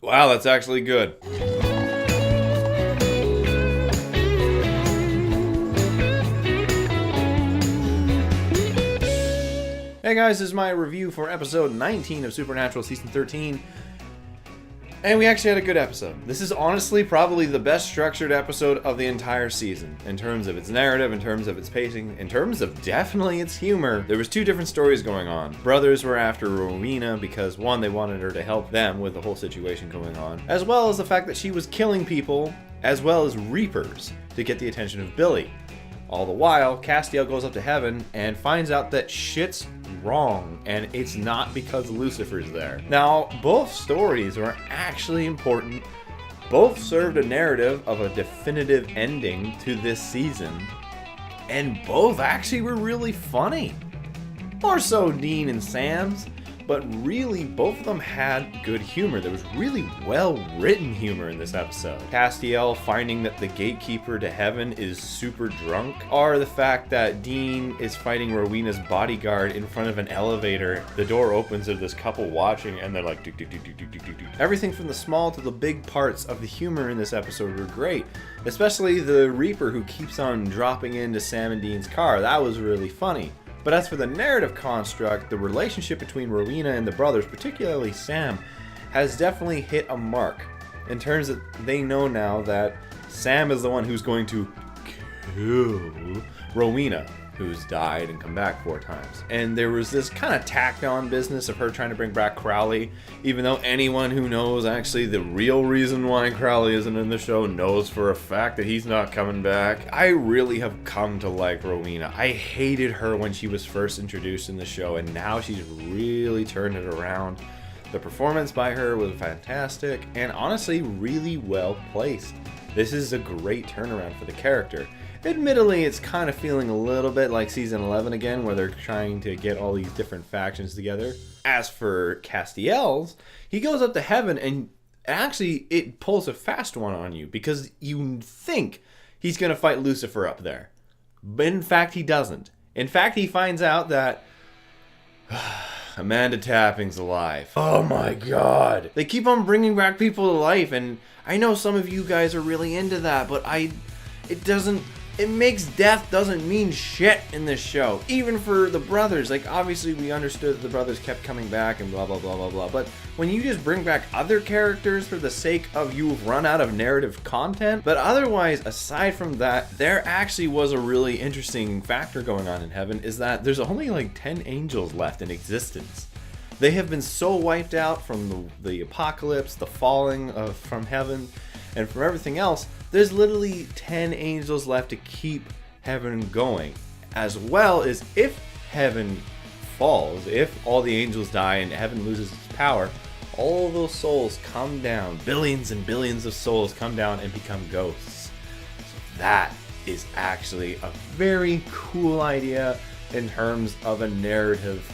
Wow, that's actually good. Hey guys, this is my review for episode 19 of Supernatural Season 13. And we actually had a good episode. This is honestly probably the best structured episode of the entire season. In terms of its narrative, in terms of its pacing, in terms of definitely its humor. There was two different stories going on. Brothers were after Rowena because one, they wanted her to help them with the whole situation going on. As well as the fact that she was killing people, as well as Reapers, to get the attention of Billy. All the while, Castiel goes up to heaven and finds out that shit's wrong, and it's not because Lucifer's there. Now, both stories were actually important. Both served a narrative of a definitive ending to this season, and both actually were really funny. More so Dean and Sam's, but really both of them had good humor. There was really well-written humor in this episode. Castiel finding that the gatekeeper to heaven is super drunk, or the fact that Dean is fighting Rowena's bodyguard in front of an elevator. The door opens to this couple watching, and they're like, do. Everything from the small to the big parts of the humor in this episode were great, especially the Reaper who keeps on dropping into Sam and Dean's car. That was really funny. But as for the narrative construct, the relationship between Rowena and the brothers, particularly Sam, has definitely hit a mark. In terms of they know now that Sam is the one who's going to kill Rowena, who's died and come back 4 times. And there was this kind of tacked on business of her trying to bring back Crowley, even though anyone who knows actually the real reason why Crowley isn't in the show knows for a fact that he's not coming back. I really have come to like Rowena. I hated her when she was first introduced in the show, and now she's really turned it around. The performance by her was fantastic and honestly really well placed. This is a great turnaround for the character. Admittedly, it's kind of feeling a little bit like season 11 again, where they're trying to get all these different factions together. As for Castiel's, he goes up to heaven and actually it pulls a fast one on you because you think he's going to fight Lucifer up there. But in fact, he doesn't. In fact, he finds out that Amanda Tapping's alive. Oh my god. They keep on bringing back people to life, and I know some of you guys are really into that, but it makes death doesn't mean shit in this show. Even for the brothers. Like, obviously we understood that the brothers kept coming back and blah blah blah blah blah. But when you just bring back other characters for the sake of you've run out of narrative content. But otherwise, aside from that, there actually was a really interesting factor going on in heaven, is that there's only like 10 angels left in existence. They have been so wiped out from the apocalypse, the falling from heaven, and from everything else. There's literally 10 angels left to keep heaven going. As well as if heaven falls, if all the angels die and heaven loses its power, all of those souls come down. Billions and billions of souls come down and become ghosts. So that is actually a very cool idea in terms of a narrative.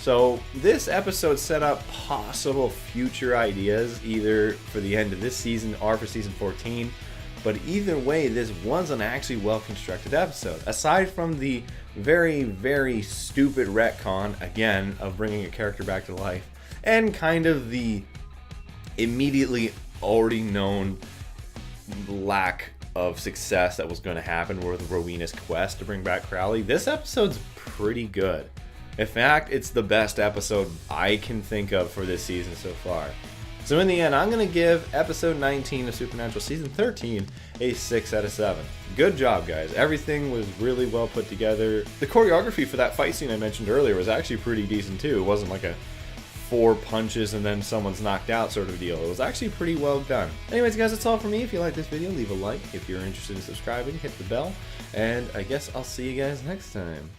So this episode set up possible future ideas, either for the end of this season or for season 14. But either way, this was an actually well-constructed episode. Aside from the very, very stupid retcon, again, of bringing a character back to life, and kind of the immediately already known lack of success that was going to happen with Rowena's quest to bring back Crowley, this episode's pretty good. In fact, it's the best episode I can think of for this season so far. So in the end, I'm going to give episode 19 of Supernatural season 13 a 6 out of 7. Good job, guys. Everything was really well put together. The choreography for that fight scene I mentioned earlier was actually pretty decent too. It wasn't like a 4 punches and then someone's knocked out sort of deal. It was actually pretty well done. Anyways, guys, that's all for me. If you like this video, leave a like. If you're interested in subscribing, hit the bell. And I guess I'll see you guys next time.